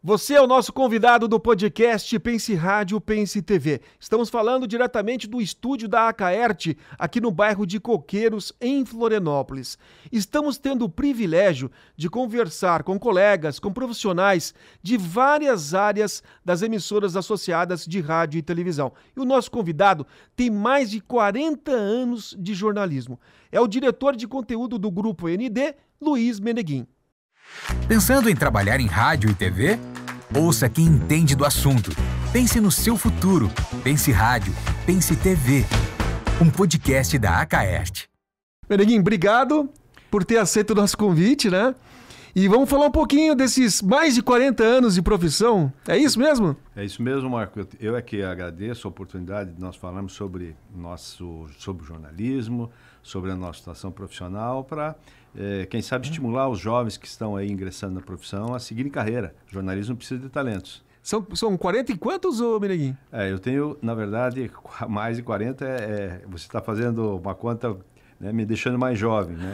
Você é o nosso convidado do podcast Pense Rádio, Pense TV. Estamos falando diretamente do estúdio da Acaerte, aqui no bairro de Coqueiros, em Florianópolis. Estamos tendo o privilégio de conversar com colegas, com profissionais de várias áreas das emissoras associadas de rádio e televisão. E o nosso convidado tem mais de 40 anos de jornalismo. É o diretor de conteúdo do Grupo ND, Luiz Meneguin. Pensando em trabalhar em rádio e TV? Ouça quem entende do assunto. Pense no seu futuro. Pense Rádio, Pense TV. Um podcast da Acaerte. Meneguin, obrigado por ter aceito o nosso convite, né? E vamos falar um pouquinho desses mais de 40 anos de profissão. É isso mesmo? É isso mesmo, Marco. Eu é que agradeço a oportunidade de nós falarmos sobre o jornalismo, sobre a nossa situação profissional, para, quem sabe, estimular os jovens que estão aí ingressando na profissão a seguirem carreira. O jornalismo precisa de talentos. São 40 e quantos, Meneguin? Eu tenho, na verdade, mais de 40. Você está fazendo uma conta, né, me deixando mais jovem, né?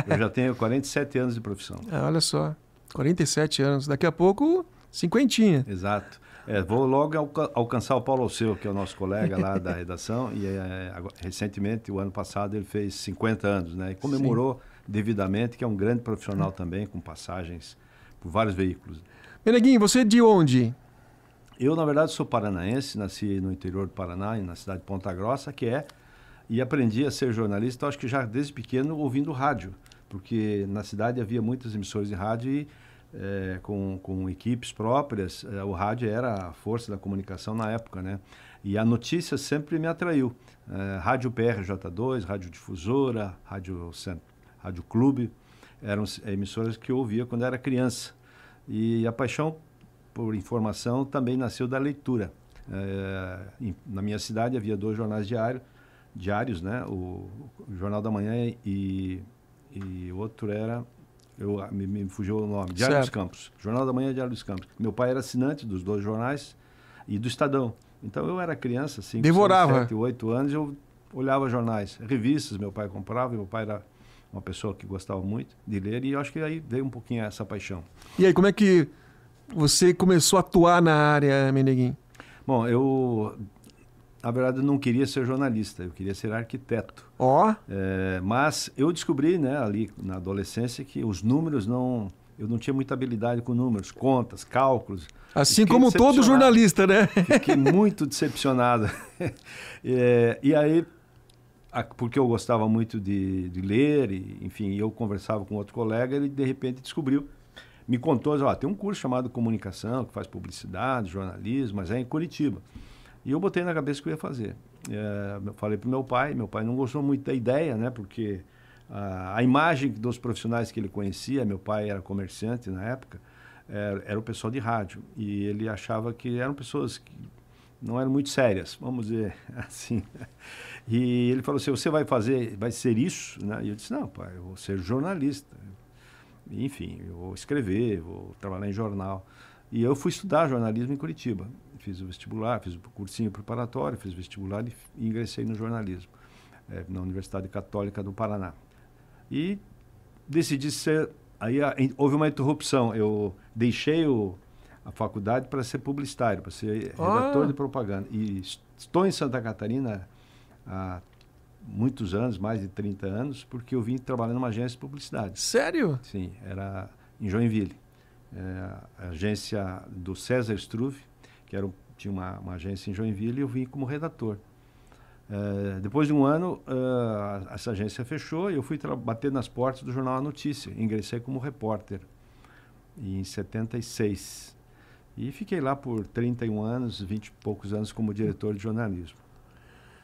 Eu já tenho 47 anos de profissão. Olha só, 47 anos. Daqui a pouco, cinquentinha. Exato. Vou logo alcançar o Paulo Alceu, que é o nosso colega lá da redação, e recentemente, o ano passado, ele fez 50 anos, né? E comemorou devidamente, que é um grande profissional também, com passagens por vários veículos. Meneguin, você é de onde? Eu, na verdade, sou paranaense, nasci no interior do Paraná, na cidade de Ponta Grossa, e aprendi a ser jornalista, acho que já desde pequeno, ouvindo rádio, porque na cidade havia muitas emissoras de rádio e com equipes próprias, o rádio era a força da comunicação na época, né? E a notícia sempre me atraiu. Rádio PRJ2, Rádio Difusora, Rádio Clube, eram emissoras que eu ouvia quando era criança. E a paixão por informação também nasceu da leitura. Na minha cidade havia 2 jornais diários, né? O Jornal da Manhã e outro era... Me fugiu o nome, Diário dos Campos. Jornal da Manhã e Diário dos Campos. Meu pai era assinante dos 2 jornais e do Estadão. Então eu era criança, 5, devorava. 7, 8 anos, eu olhava jornais, revistas, meu pai comprava, e meu pai era uma pessoa que gostava muito de ler, e eu acho que aí veio um pouquinho essa paixão. E aí, como é que você começou a atuar na área, Meneguin? Bom, na verdade, eu não queria ser jornalista, eu queria ser arquiteto. Mas eu descobri, né, ali na adolescência, que os números eu não tinha muita habilidade com números, contas, cálculos. Assim como todo jornalista, né? Fiquei muito decepcionado. E aí, porque eu gostava muito de ler, enfim, eu conversava com outro colega, ele de repente me contou, tem um curso chamado Comunicação, que faz publicidade, jornalismo, mas é em Curitiba. E eu botei na cabeça que eu ia fazer. Eu falei para meu pai não gostou muito da ideia, né? Porque a imagem dos profissionais que ele conhecia, meu pai era comerciante na época, era o pessoal de rádio. E ele achava que eram pessoas que não eram muito sérias, vamos dizer assim. E ele falou assim, você vai ser isso? Né? E eu disse, não, pai, eu vou ser jornalista. Enfim, eu vou escrever, vou trabalhar em jornal. E eu fui estudar jornalismo em Curitiba. Fiz o vestibular, fiz o cursinho preparatório, fiz o vestibular e ingressei no jornalismo, na Universidade Católica do Paraná. E decidi ser... Aí houve uma interrupção. Eu deixei a faculdade para ser publicitário, para ser redator de propaganda. E estou em Santa Catarina há muitos anos, mais de 30 anos, porque eu vim trabalhar numa agência de publicidade. Sério? Sim, era em Joinville. A agência do César Struve, que tinha uma agência em Joinville, e eu vim como redator. Depois de um ano, essa agência fechou e eu fui bater nas portas do jornal A Notícia. Ingressei como repórter em 76. E fiquei lá por 31 anos, 20 e poucos anos como diretor de jornalismo.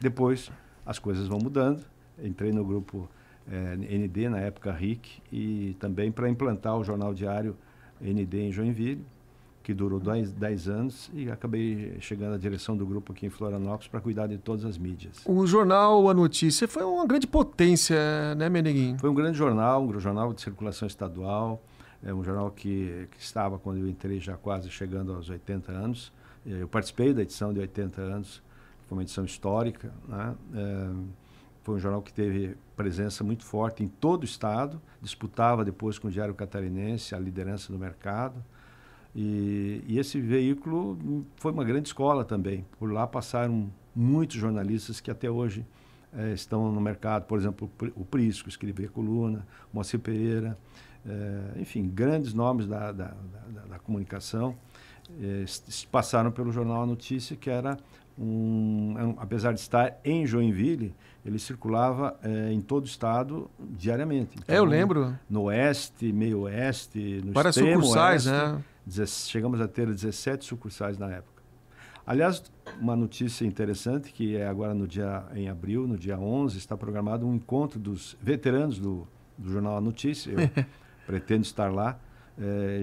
Depois, as coisas vão mudando. Entrei no grupo ND, na época RIC, e também para implantar o jornal diário ND em Joinville, que durou 10 anos, e acabei chegando à direção do grupo aqui em Florianópolis para cuidar de todas as mídias. O jornal A Notícia foi uma grande potência, né, Meneguin? Foi um grande jornal, um jornal de circulação estadual, um jornal que estava, quando eu entrei, já quase chegando aos 80 anos. Eu participei da edição de 80 anos, foi uma edição histórica, né? Foi um jornal que teve presença muito forte em todo o estado, disputava depois com o Diário Catarinense a liderança do mercado. E esse veículo foi uma grande escola também. Por lá passaram muitos jornalistas que até hoje estão no mercado. Por exemplo, o Prisco, escrevia coluna, o Moacir Pereira, enfim, grandes nomes da comunicação passaram pelo Jornal A Notícia, que era apesar de estar em Joinville, ele circulava em todo o estado diariamente. Então, eu lembro. No oeste, meio oeste, no Várias extremo sucursais, oeste, né? Chegamos a ter 17 sucursais na época. Aliás, uma notícia interessante, que é agora em abril, no dia 11, está programado um encontro dos veteranos do Jornal A Notícia. Eu pretendo estar lá.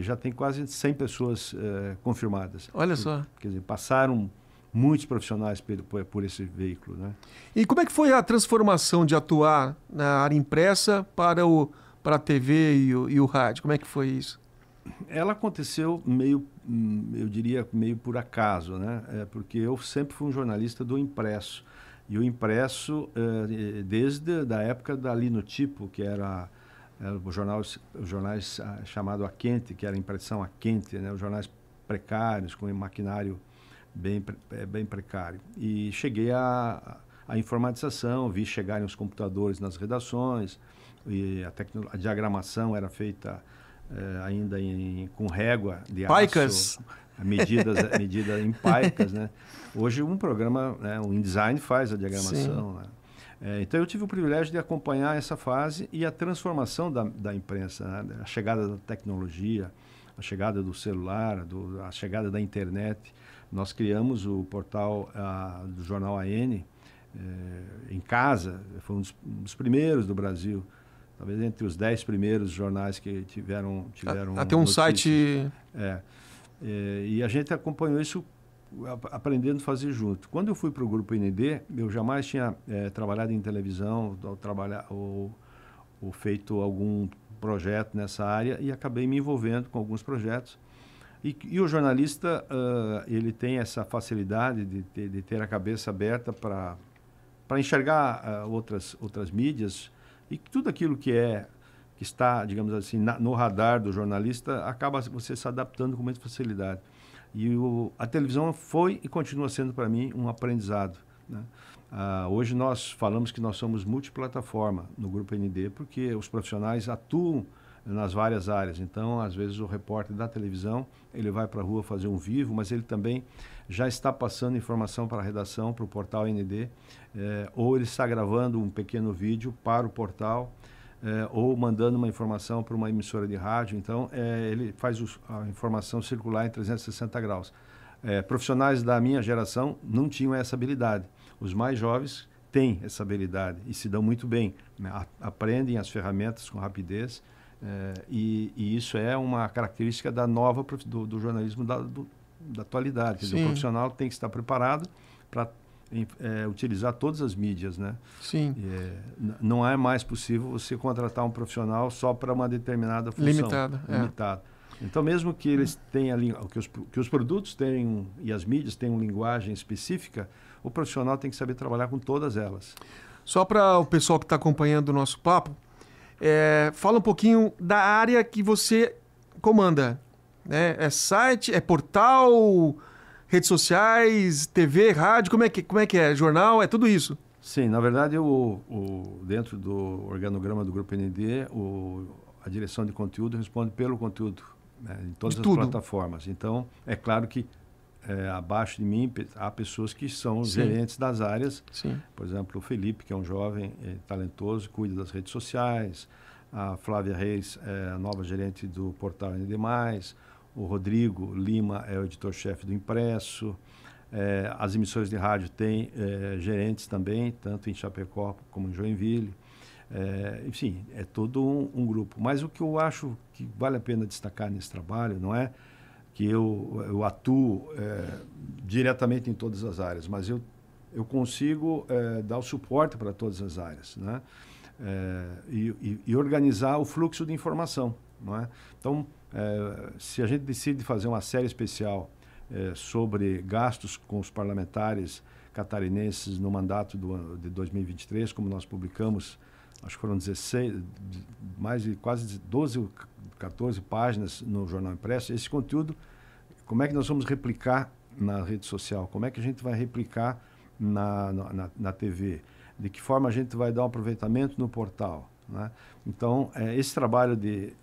Já tem quase 100 pessoas confirmadas. Olha só. Quer dizer, passaram muitos profissionais por esse veículo, né? E como é que foi a transformação de atuar na área impressa para a TV e o rádio? Como é que foi isso? Ela aconteceu meio, eu diria, meio por acaso, né? Porque eu sempre fui um jornalista do impresso. E o impresso, desde a época da Linotipo, que era os jornais chamado a quente, que era impressão a quente, né? Os jornais precários, com maquinário bem precário. E cheguei à informatização, vi chegarem os computadores nas redações, e a diagramação era feita ainda com régua de paicas. aço, medida em paicas, né? Hoje um programa, né, um InDesign faz a diagramação, né? Então eu tive o privilégio de acompanhar essa fase e a transformação da imprensa, né? A chegada da tecnologia, a chegada do celular, a chegada da internet. Nós criamos o portal do Jornal AN em casa, foi um dos primeiros do Brasil, talvez entre os 10 primeiros jornais que tiveram até um notícias. site. E a gente acompanhou isso aprendendo a fazer junto. Quando eu fui para o Grupo ND, eu jamais tinha trabalhado em televisão ou feito algum projeto nessa área, e acabei me envolvendo com alguns projetos. E o jornalista, ele tem essa facilidade de ter a cabeça aberta para enxergar outras mídias, e tudo aquilo que está, digamos assim, no radar do jornalista, acaba você se adaptando com muita facilidade. E a televisão foi e continua sendo para mim um aprendizado, né? Hoje nós falamos que nós somos multiplataforma no Grupo ND, porque os profissionais atuam nas várias áreas. Então, às vezes, o repórter da televisão, ele vai para a rua fazer um vivo, mas ele também já está passando informação para a redação, para o portal ND, ou ele está gravando um pequeno vídeo para o portal, ou mandando uma informação para uma emissora de rádio. Então, ele faz a informação circular em 360 graus. Profissionais da minha geração não tinham essa habilidade. Os mais jovens têm essa habilidade e se dão muito bem, né? Aprendem as ferramentas com rapidez. E isso é uma característica do jornalismo da atualidade. Quer dizer, o profissional tem que estar preparado para utilizar todas as mídias, né? Sim. Não é mais possível você contratar um profissional só para uma determinada função. Limitada. Então, mesmo que eles tenham que os produtos tenham e as mídias tenham linguagem específica, o profissional tem que saber trabalhar com todas elas. Só para o pessoal que está acompanhando o nosso papo, fala um pouquinho da área que você comanda, né? É site, é portal, redes sociais, TV, rádio, como é que é? Jornal, é tudo isso? Sim, na verdade, dentro do organograma do Grupo ND, a direção de conteúdo responde pelo conteúdo, né, em todas as plataformas. Então, é claro que abaixo de mim há pessoas que são gerentes das áreas. Sim. Por exemplo, o Felipe, que é um jovem talentoso, cuida das redes sociais. A Flávia Reis é a nova gerente do portal ND+. O Rodrigo Lima é o editor-chefe do impresso. As emissoras de rádio têm gerentes também, tanto em Chapecó como em Joinville. Enfim, é todo um grupo. Mas o que eu acho que vale a pena destacar nesse trabalho não é que eu atuo diretamente em todas as áreas, mas eu consigo dar o suporte para todas as áreas, né? E organizar o fluxo de informação, não é? Então, se a gente decide fazer uma série especial sobre gastos com os parlamentares catarinenses no mandato de 2023, como nós publicamos, acho que foram 16, mais de quase 12 ou 14 páginas no Jornal Impresso. Esse conteúdo como é que nós vamos replicar na rede social? Como é que a gente vai replicar na TV? De que forma a gente vai dar um aproveitamento no portal? Né? Então, esse trabalho de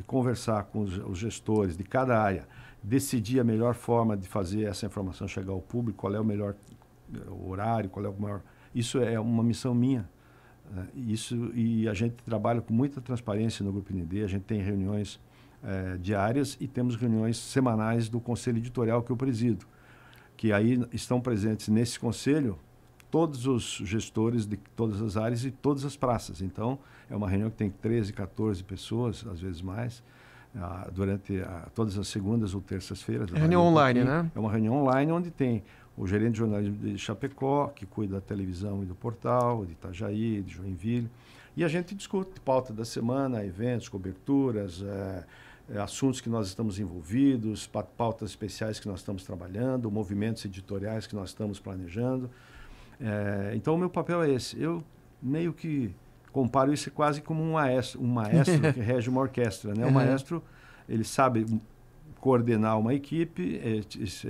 conversar com os gestores de cada área, decidir a melhor forma de fazer essa informação chegar ao público, qual é o melhor horário, qual é o maior... Isso é uma missão minha. E a gente trabalha com muita transparência no Grupo ND, a gente tem reuniões diárias e temos reuniões semanais do Conselho Editorial que eu presido, que aí estão presentes nesse conselho todos os gestores de todas as áreas e todas as praças. Então, é uma reunião que tem 13, 14 pessoas, às vezes mais, durante todas as segundas ou terças-feiras. É reunião online, né? É uma reunião online onde tem o gerente de jornalismo de Chapecó, que cuida da televisão e do portal, de Itajaí, de Joinville. E a gente discute pauta da semana, eventos, coberturas, assuntos que nós estamos envolvidos, pautas especiais que nós estamos trabalhando, movimentos editoriais que nós estamos planejando. Então, o meu papel é esse. Eu meio que comparo isso quase como um maestro que rege uma orquestra. Né? O maestro, ele sabe coordenar uma equipe,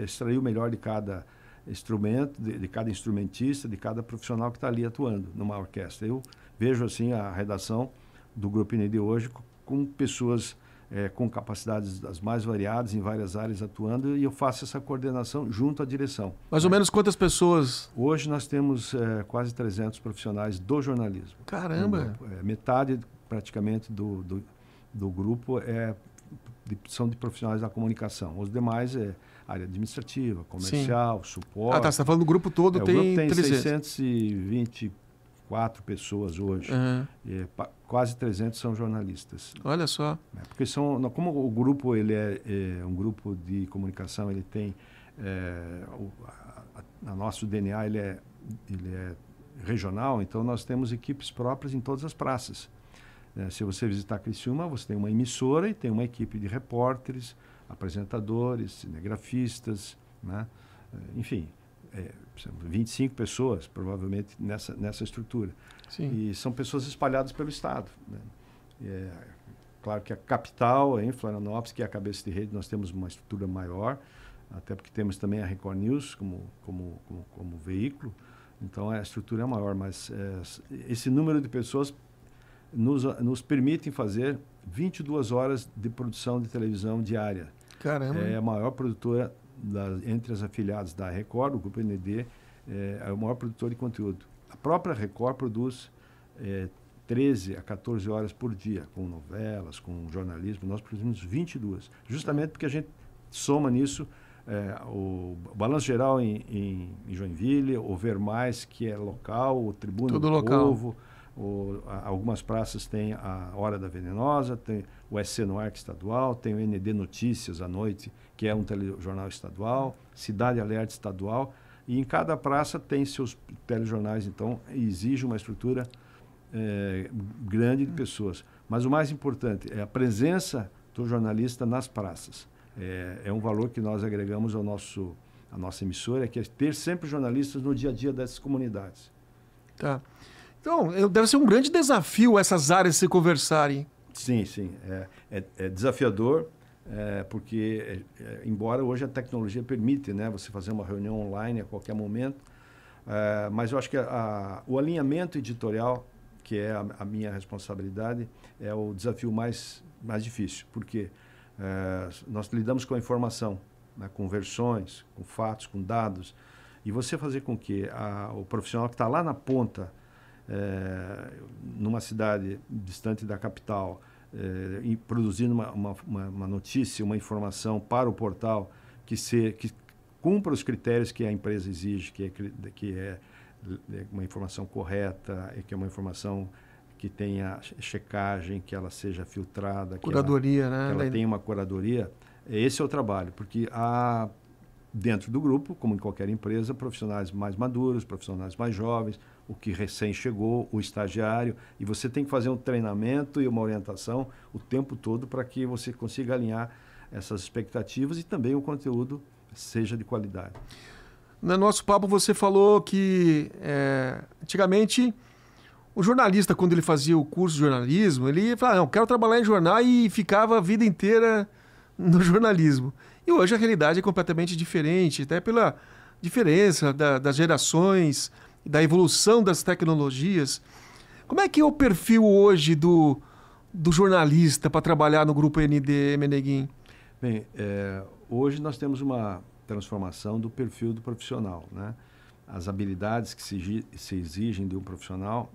extrair o melhor de cada instrumento, de cada instrumentista, de cada profissional que está ali atuando numa orquestra. Eu vejo assim a redação do Grupo ND hoje com pessoas com capacidades das mais variadas em várias áreas atuando, e eu faço essa coordenação junto à direção. Mais ou menos quantas pessoas? Hoje nós temos quase 300 profissionais do jornalismo. Caramba! Metade praticamente do grupo são de profissionais da comunicação. Os demais área administrativa, comercial, suporte. Ah, tá. Você está falando do grupo todo, o tem grupo tem 300. 624 pessoas hoje. Quase 300 são jornalistas. Olha só. Porque como o grupo ele é um grupo de comunicação, ele tem a nosso DNA ele é regional, então nós temos equipes próprias em todas as praças. Se você visitar Criciúma, você tem uma emissora e tem uma equipe de repórteres, apresentadores, cinegrafistas, né? Enfim, 25 pessoas, provavelmente, nessa estrutura. Sim. E são pessoas espalhadas pelo Estado. Né? Claro que a capital, em Florianópolis, que é a cabeça de rede, nós temos uma estrutura maior, até porque temos também a Record News como veículo, então a estrutura é maior, mas esse número de pessoas nos permitem fazer 22 horas de produção de televisão diária. Caramba! É a maior produtora entre as afiliadas da Record, o Grupo ND, é o maior produtor de conteúdo. A própria Record produz 13 a 14 horas por dia, com novelas, com jornalismo. Nós produzimos 22, justamente porque a gente soma nisso o Balanço Geral em Joinville, o Ver Mais, que é local, o Tribuna Tudo do local. Povo. Algumas praças têm a Hora da Venenosa, tem o SC no Arco Estadual, tem o ND Notícias à noite, que é um telejornal estadual, Cidade Alerta estadual, e em cada praça tem seus telejornais, então exige uma estrutura grande de pessoas. Mas o mais importante é a presença do jornalista nas praças. É um valor que nós agregamos à nossa emissora, que é ter sempre jornalistas no dia a dia dessas comunidades. Tá. Então, deve ser um grande desafio essas áreas se conversarem. Sim, sim. É desafiador, porque, embora hoje a tecnologia permite, né, você fazer uma reunião online a qualquer momento, mas eu acho que o alinhamento editorial, que é a minha responsabilidade, é o desafio mais difícil, porque nós lidamos com a informação, né, com versões, com fatos, com dados, e você fazer com que o profissional que está lá na ponta, numa cidade distante da capital, e produzindo uma notícia, uma informação para o portal que cumpra os critérios que a empresa exige, que é uma informação correta, que é uma informação que tenha checagem, que ela seja filtrada, Curadoria, que ela tenha uma curadoria. Esse é o trabalho, porque há dentro do grupo, como em qualquer empresa, profissionais mais maduros, profissionais mais jovens, o que recém chegou, o estagiário, e você tem que fazer um treinamento e uma orientação o tempo todo para que você consiga alinhar essas expectativas e também o conteúdo seja de qualidade. No nosso papo você falou que antigamente o jornalista, quando ele fazia o curso de jornalismo, ele falava, não, quero trabalhar em jornal, e ficava a vida inteira no jornalismo. E hoje a realidade é completamente diferente, até pela diferença das gerações, da evolução das tecnologias. Como é que é o perfil hoje do jornalista para trabalhar no Grupo ND, Meneguin? Bem, hoje nós temos uma transformação do perfil do profissional, né? As habilidades que se exigem de um profissional,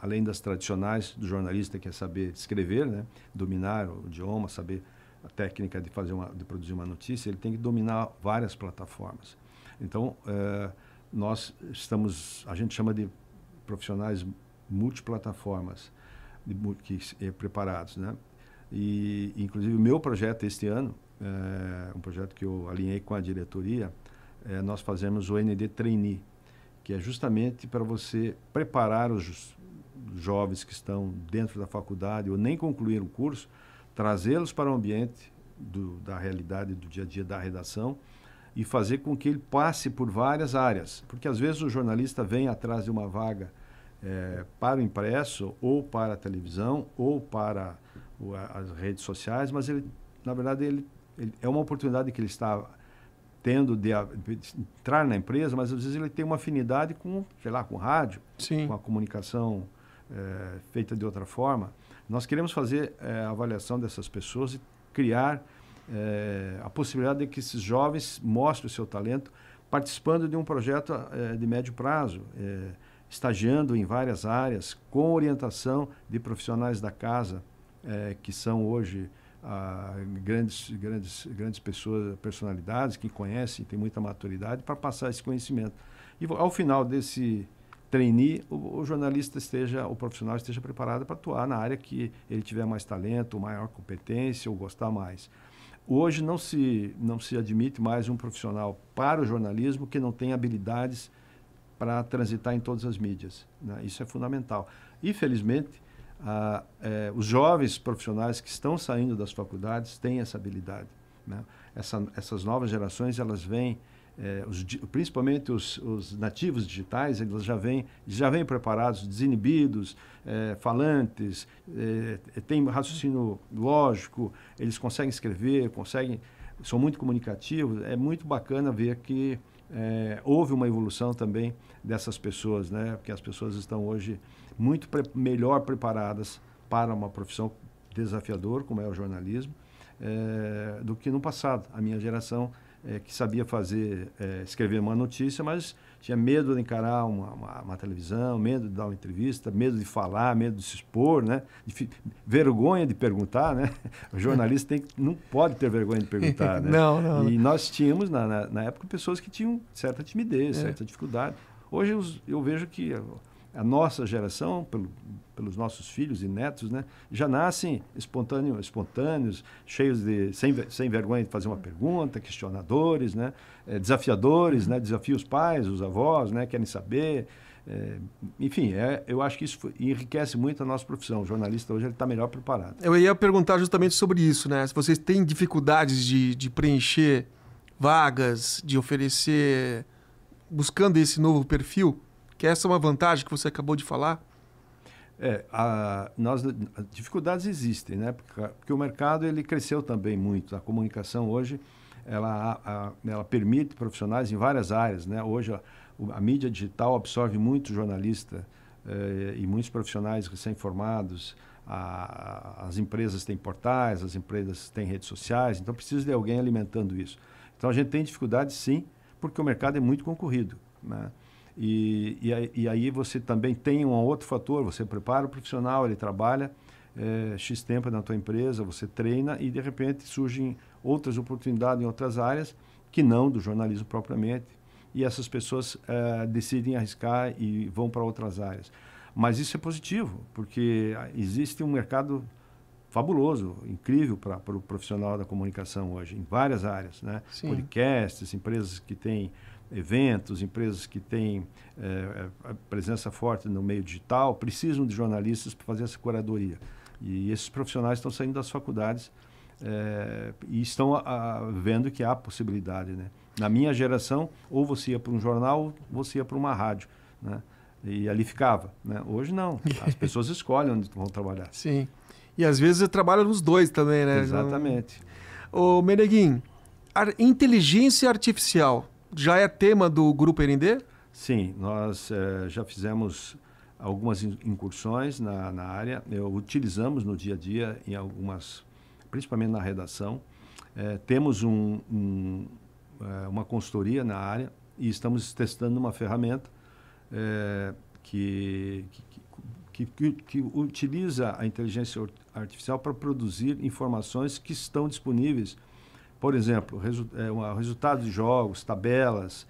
além das tradicionais do jornalista, que é saber escrever, né? Dominar o idioma, saber a técnica de produzir uma notícia, ele tem que dominar várias plataformas. Então, a gente chama de profissionais multiplataformas, preparados, né? E, inclusive, o meu projeto este ano, um projeto que eu alinhei com a diretoria, nós fazemos o ND Trainee, que é justamente para você preparar os jovens que estão dentro da faculdade ou nem concluíram o curso, trazê-los para o ambiente da realidade do dia a dia da redação e fazer com que ele passe por várias áreas. Porque, às vezes, o jornalista vem atrás de uma vaga para o impresso, ou para a televisão, ou para as redes sociais, mas, na verdade, ele é uma oportunidade que ele está tendo de entrar na empresa, mas, às vezes, ele tem uma afinidade com, sei lá, com rádio, Sim. com a comunicação feita de outra forma. Nós queremos fazer a avaliação dessas pessoas e criar a possibilidade de que esses jovens mostrem o seu talento participando de um projeto de médio prazo, estagiando em várias áreas, com orientação de profissionais da casa, que são hoje grandes pessoas, personalidades que conhecem, têm muita maturidade para passar esse conhecimento. E ao final desse trainee, o profissional esteja preparado para atuar na área que ele tiver mais talento, maior competência ou gostar mais. Hoje não se admite mais um profissional para o jornalismo que não tenha habilidades para transitar em todas as mídias, né? Isso é fundamental. Infelizmente, os jovens profissionais que estão saindo das faculdades têm essa habilidade, né? Essas novas gerações, elas vêm, principalmente os nativos digitais, eles já vêm preparados, desinibidos, falantes, têm raciocínio lógico, eles conseguem escrever, são muito comunicativos. É muito bacana ver que houve uma evolução também dessas pessoas, né? Porque as pessoas estão hoje muito melhor preparadas para uma profissão desafiadora, como é o jornalismo, do que no passado. A minha geração que sabia escrever uma notícia, mas tinha medo de encarar uma televisão, medo de dar uma entrevista, medo de falar, medo de se expor, né? Vergonha de perguntar, né? O jornalista não pode ter vergonha de perguntar, né? Não. E nós tínhamos, na época, pessoas que tinham certa timidez, certa dificuldade. Hoje eu vejo que a nossa geração, pelos nossos filhos e netos, né, já nascem espontâneos, cheios sem vergonha de fazer uma pergunta, questionadores, né, desafiadores, né, desafiam os pais, os avós, né, querem saber. Enfim, eu acho que isso enriquece muito a nossa profissão. O jornalista hoje está melhor preparado. Eu ia perguntar justamente sobre isso, né? Se vocês têm dificuldades de preencher vagas, de oferecer, buscando esse novo perfil, que essa é uma vantagem que você acabou de falar? Dificuldades existem, né? Porque o mercado ele cresceu também muito. A comunicação hoje ela permite profissionais em várias áreas, né? Hoje a mídia digital absorve muito jornalista e muitos profissionais recém-formados. As empresas têm portais, as empresas têm redes sociais, então precisa de alguém alimentando isso. Então a gente tem dificuldade, sim, porque o mercado é muito concorrido, né? E aí você também tem um outro fator, você prepara o profissional, ele trabalha X tempo na tua empresa, você treina e de repente surgem outras oportunidades em outras áreas que não do jornalismo propriamente, e essas pessoas decidem arriscar e vão para outras áreas. Mas isso é positivo, porque existe um mercado fabuloso, incrível para o profissional da comunicação hoje, em várias áreas, né? Podcasts, empresas que têm eventos, empresas que têm presença forte no meio digital, precisam de jornalistas para fazer essa curadoria. E esses profissionais estão saindo das faculdades e estão vendo que há possibilidade, né? Na minha geração, ou você ia para um jornal, ou você ia para uma rádio, né? E ali ficava, né? Hoje não, as pessoas escolhem onde vão trabalhar. Sim, e às vezes eu trabalho nos dois também, né? Exatamente. Ô Meneguin, Inteligência artificial já é tema do Grupo ND? Sim, nós já fizemos algumas incursões na área, utilizamos no dia a dia, em algumas, principalmente na redação. Temos uma consultoria na área e estamos testando uma ferramenta que utiliza a inteligência artificial para produzir informações que estão disponíveis. Por exemplo, resultados de jogos, tabelas,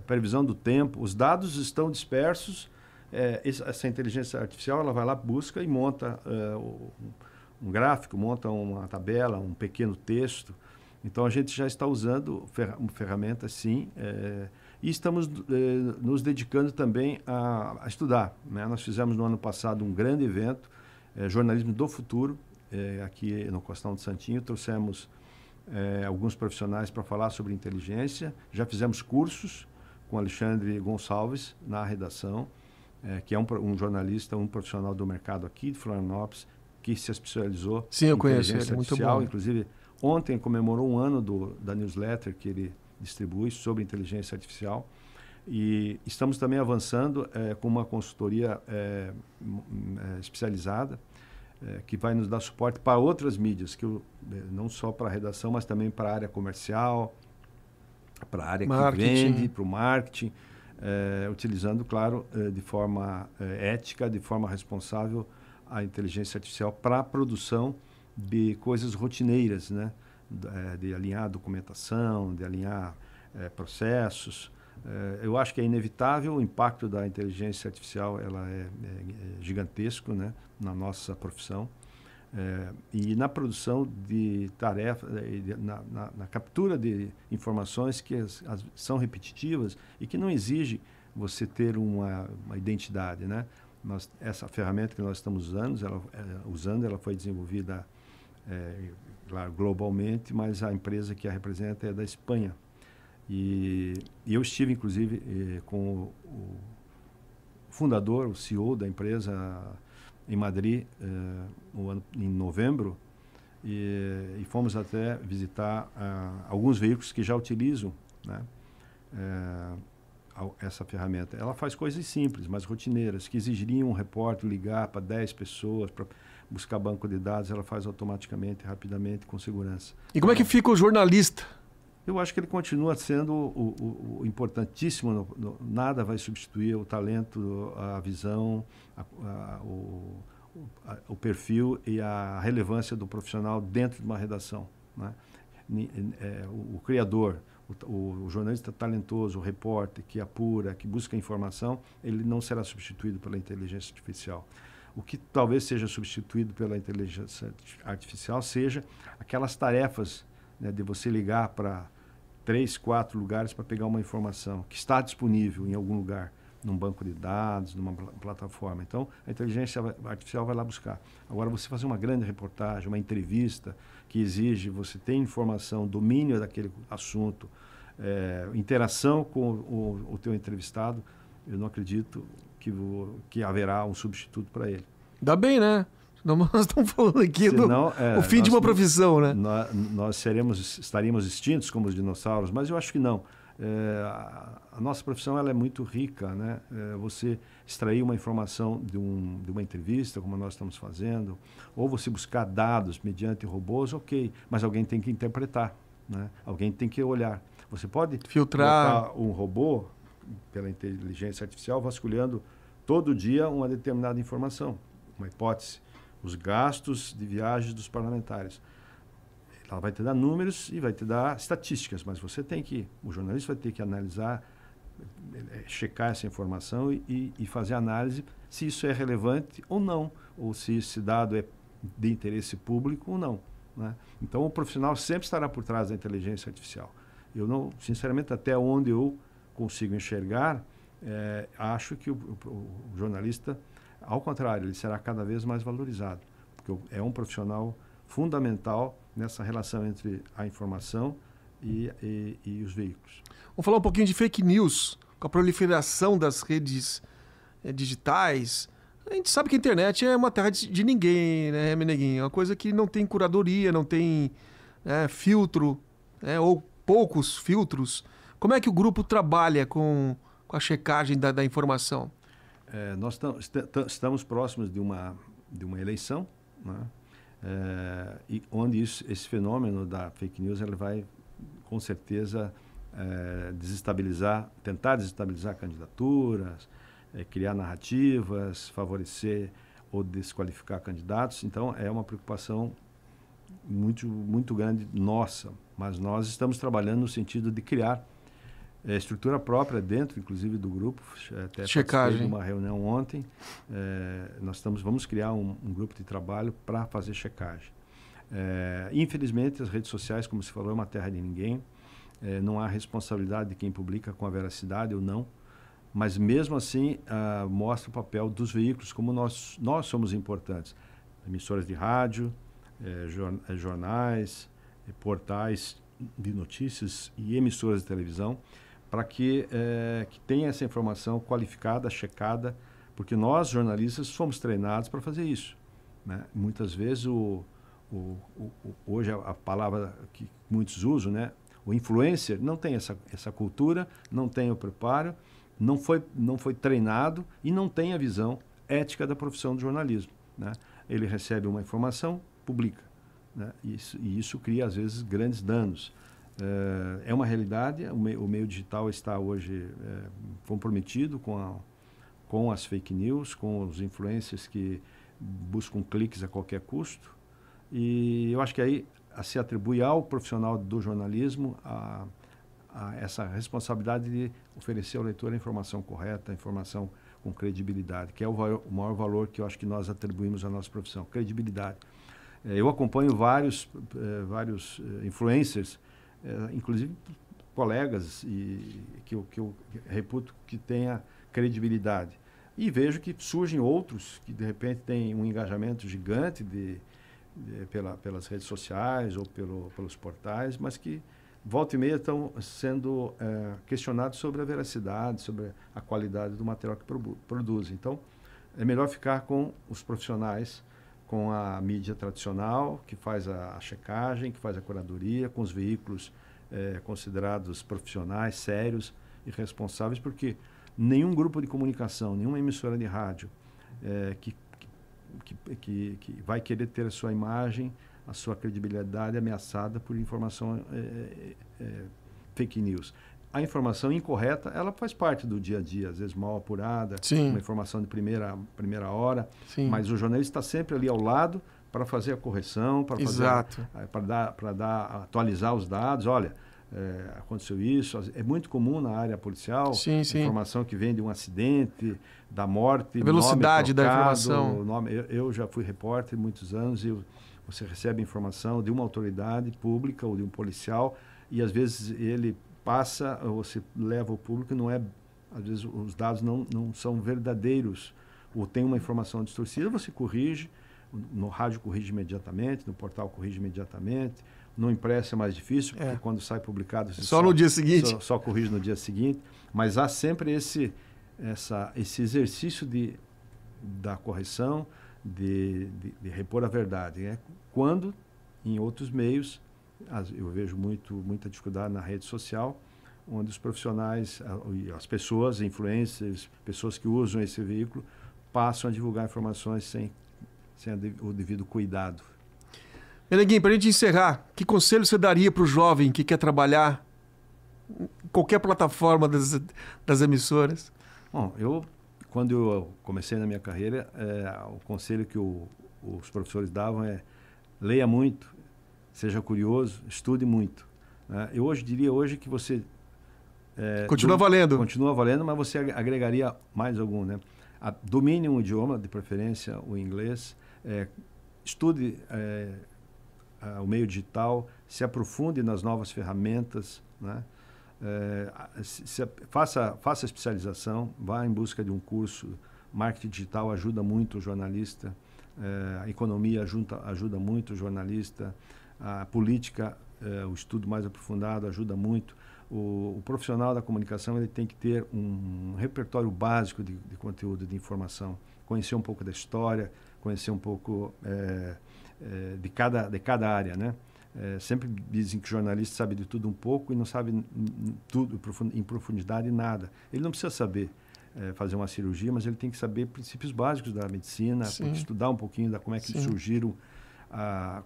previsão do tempo. Os dados estão dispersos. Essa inteligência artificial ela vai lá, busca e monta um gráfico, monta uma tabela, um pequeno texto. Então, a gente já está usando uma ferramenta, sim, e estamos nos dedicando também a estudar, né? Nós fizemos no ano passado um grande evento, Jornalismo do Futuro, aqui no Costão do Santinho. Trouxemos alguns profissionais para falar sobre inteligência. Já fizemos cursos com Alexandre Gonçalves na redação, que é um jornalista, um profissional do mercado aqui de Florianópolis, que se especializou em inteligência artificial. Muito bom. Inclusive, ontem comemorou um ano da newsletter que ele distribui sobre inteligência artificial. E estamos também avançando com uma consultoria especializada, que vai nos dar suporte para outras mídias, não só para a redação, mas também para a área comercial, para a área que vende, para o marketing, utilizando, claro, de forma ética, de forma responsável, a inteligência artificial para a produção de coisas rotineiras, né? De alinhar a documentação, de alinhar processos. Eu acho que é inevitável. O impacto da inteligência artificial ela é gigantesco, né, na nossa profissão. E na produção de tarefas, na captura de informações que são repetitivas e que não exigem você ter uma identidade, né? Essa ferramenta que nós estamos usando, ela foi desenvolvida claro, globalmente, mas a empresa que a representa é da Espanha. E eu estive, inclusive, com o fundador, o CEO da empresa em Madrid, em novembro, e fomos até visitar alguns veículos que já utilizam, né, essa ferramenta. Ela faz coisas simples, mas rotineiras, que exigiriam um repórter ligar para 10 pessoas para buscar banco de dados. Ela faz automaticamente, rapidamente, com segurança. E como é que fica o jornalista? Eu acho que ele continua sendo o importantíssimo. Nada vai substituir o talento, a visão, o perfil e a relevância do profissional dentro de uma redação, né? O criador, o jornalista talentoso, o repórter que apura, que busca informação, ele não será substituído pela inteligência artificial. O que talvez seja substituído pela inteligência artificial seja aquelas tarefas, né, de você ligar para 3, 4 lugares para pegar uma informação que está disponível em algum lugar, num banco de dados, numa plataforma. Então, a inteligência artificial vai lá buscar. Agora, você fazer uma grande reportagem, uma entrevista que exige você ter informação, domínio daquele assunto, interação com o teu entrevistado, eu não acredito que haverá um substituto para ele. Ainda bem, né? Nós estamos falando aqui o fim de uma profissão, né? Nós estaríamos extintos como os dinossauros, mas eu acho que não. A nossa profissão ela é muito rica, né? Você extrair uma informação de uma entrevista, como nós estamos fazendo, ou você buscar dados mediante robôs, ok, mas alguém tem que interpretar, né? Alguém tem que olhar. Você pode filtrar um robô pela inteligência artificial vasculhando todo dia uma determinada informação, uma hipótese, os gastos de viagens dos parlamentares. Ela vai te dar números e vai te dar estatísticas, mas o jornalista vai ter que analisar, checar essa informação e fazer análise se isso é relevante ou não, ou se esse dado é de interesse público ou não, né? Então, o profissional sempre estará por trás da inteligência artificial. Eu não, sinceramente, até onde eu consigo enxergar, acho que o jornalista, ao contrário, ele será cada vez mais valorizado, porque é um profissional fundamental nessa relação entre a informação e os veículos. Vamos falar um pouquinho de fake news, com a proliferação das redes digitais. A gente sabe que a internet é uma terra de ninguém, né, Meneguinho? É uma coisa que não tem curadoria, não tem filtro, ou poucos filtros. Como é que o grupo trabalha com a checagem da informação? Nós estamos próximos de uma eleição, né? E onde esse fenômeno da fake news ele vai, com certeza, tentar desestabilizar candidaturas, criar narrativas, favorecer ou desqualificar candidatos. Então, é uma preocupação muito, muito grande nossa. Mas nós estamos trabalhando no sentido de criar estrutura própria dentro, inclusive, do grupo. Até checagem. De uma reunião ontem. Vamos criar um grupo de trabalho para fazer checagem. Infelizmente, as redes sociais, como se falou, é uma terra de ninguém. Não há responsabilidade de quem publica com a veracidade ou não. Mas, mesmo assim, mostra o papel dos veículos, como nós somos importantes. Emissoras de rádio, jornais, portais de notícias e emissoras de televisão, para que tenha essa informação qualificada, checada, porque nós, jornalistas, fomos treinados para fazer isso, né? Muitas vezes, hoje a palavra que muitos usam, né? O influencer não tem essa cultura, não tem o preparo, não foi treinado e não tem a visão ética da profissão do jornalismo, né? Ele recebe uma informação, publica, né? E isso cria, às vezes, grandes danos. É uma realidade, o meio digital está hoje comprometido com as fake news, com os influencers que buscam cliques a qualquer custo. E eu acho que aí se atribui ao profissional do jornalismo a essa responsabilidade de oferecer ao leitor a informação correta, a informação com credibilidade, que é o maior valor que eu acho que nós atribuímos à nossa profissão, credibilidade. Eu acompanho vários influencers, inclusive colegas que eu reputo que tenha credibilidade. E vejo que surgem outros que, de repente, têm um engajamento gigante pelas redes sociais ou pelos portais, mas que, volta e meia, estão sendo questionados sobre a veracidade, sobre a qualidade do material que produzem. Então, é melhor ficar com os profissionais, com a mídia tradicional, que faz a checagem, que faz a curadoria, com os veículos considerados profissionais, sérios e responsáveis, porque nenhum grupo de comunicação, nenhuma emissora de rádio que vai querer ter a sua imagem, a sua credibilidade ameaçada por informação fake news. A informação incorreta, ela faz parte do dia a dia, às vezes mal apurada, Sim. Uma informação de primeira hora, Sim. Mas o jornalista está sempre ali ao lado para fazer a correção, para atualizar os dados. Olha, aconteceu isso. É muito comum na área policial, sim. Informação que vem de um acidente, da morte, a velocidade nome trocado, da informação. Eu já fui repórter muitos anos e você recebe informação de uma autoridade pública ou de um policial e às vezes ele passa, ou você leva ao público, às vezes os dados não são verdadeiros, ou tem uma informação distorcida, você corrige, no rádio corrige imediatamente, no portal corrige imediatamente, no impresso é mais difícil, porque quando sai publicado... No dia seguinte. Só corrige no dia seguinte, mas há sempre esse exercício da correção, de repor a verdade, né? Quando, em outros meios, eu vejo muita dificuldade na rede social, onde os profissionais, as pessoas, influencers, pessoas que usam esse veículo, passam a divulgar informações sem o devido cuidado. Meneguinho, para a gente encerrar, que conselho você daria para o jovem que quer trabalhar em qualquer plataforma das emissoras? Bom, quando eu comecei na minha carreira, o conselho que os professores davam é leia muito, seja curioso, estude muito, né? Eu diria que você... Continua valendo. Continua valendo, mas você agregaria mais algum, né? Domine um idioma, de preferência o inglês, estude o meio digital, se aprofunde nas novas ferramentas, né? Faça especialização, vá em busca de um curso. Marketing digital ajuda muito o jornalista, a economia ajuda muito o jornalista, a política, o estudo mais aprofundado ajuda muito. O profissional da comunicação ele tem que ter um repertório básico de conteúdo, de informação, conhecer um pouco da história, conhecer um pouco de cada área, né? Sempre dizem que jornalista sabe de tudo um pouco e não sabe tudo em profundidade nada. Ele não precisa saber fazer uma cirurgia, mas ele tem que saber princípios básicos da medicina, estudar um pouquinho da como é que surgiram,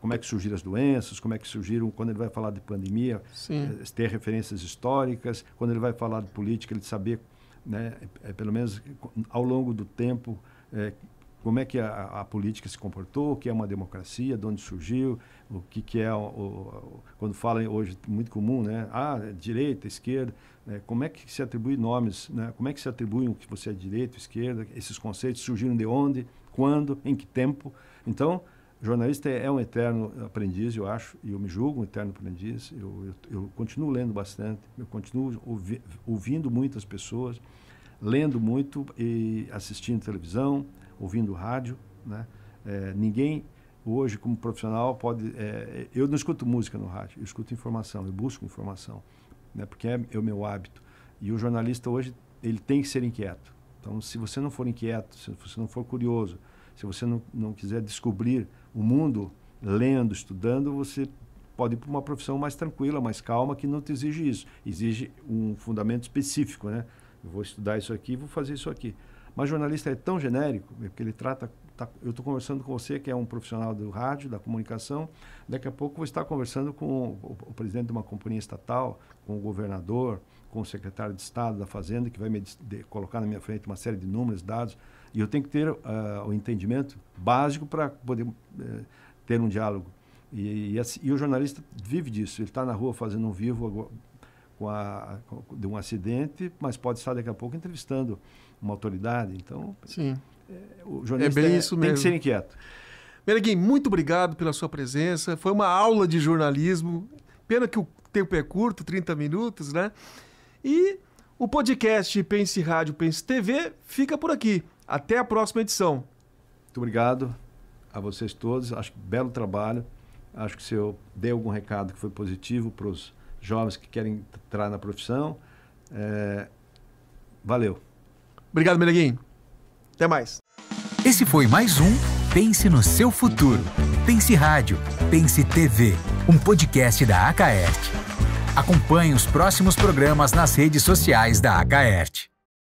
como é que surgiram as doenças, como é que surgiram, quando ele vai falar de pandemia, ter referências históricas, quando ele vai falar de política, ele saber, né, pelo menos ao longo do tempo, como é que a política se comportou, o que é uma democracia, de onde surgiu, o que é, quando falam hoje, muito comum, né? Direita, esquerda, né? Como é que se atribui nomes, né? Como é que se atribuem o que você é direita, esquerda, esses conceitos surgiram de onde, quando, em que tempo. Então, jornalista é um eterno aprendiz, eu acho, e eu me julgo um eterno aprendiz. Eu continuo lendo bastante, eu continuo ouvindo muitas pessoas, lendo muito e assistindo televisão, ouvindo rádio, né? Ninguém hoje como profissional pode... eu não escuto música no rádio, eu escuto informação, eu busco informação, né? Porque é o meu hábito. E o jornalista hoje, ele tem que ser inquieto. Então, se você não for inquieto, se você não for curioso, se você não quiser descobrir o mundo lendo, estudando, você pode ir para uma profissão mais tranquila, mais calma, que não te exige isso. Exige um fundamento específico, né? Eu vou estudar isso aqui, vou fazer isso aqui. Mas jornalista é tão genérico, porque ele trata... eu estou conversando com você, que é um profissional do rádio, da comunicação. Daqui a pouco vou estar conversando com o presidente de uma companhia estatal, com o governador, com o secretário de Estado da Fazenda, que vai me colocar na minha frente uma série de números, dados. E eu tenho que ter o entendimento básico para poder ter um diálogo. E o jornalista vive disso. Ele está na rua fazendo um vivo de um acidente, mas pode estar daqui a pouco entrevistando uma autoridade. Então, o jornalista tem que ser inquieto. Meneguinho, muito obrigado pela sua presença. Foi uma aula de jornalismo. Pena que o tempo é curto, 30 minutos, né? E o podcast Pense Rádio, Pense TV fica por aqui. Até a próxima edição. Muito obrigado a vocês todos. Acho que belo trabalho. Acho que se eu dei algum recado que foi positivo para os jovens que querem entrar na profissão, valeu. Obrigado, Meneguinho. Até mais. Esse foi mais um Pense no Seu Futuro. Pense Rádio, Pense TV, um podcast da Acaert. Acompanhe os próximos programas nas redes sociais da Acaert.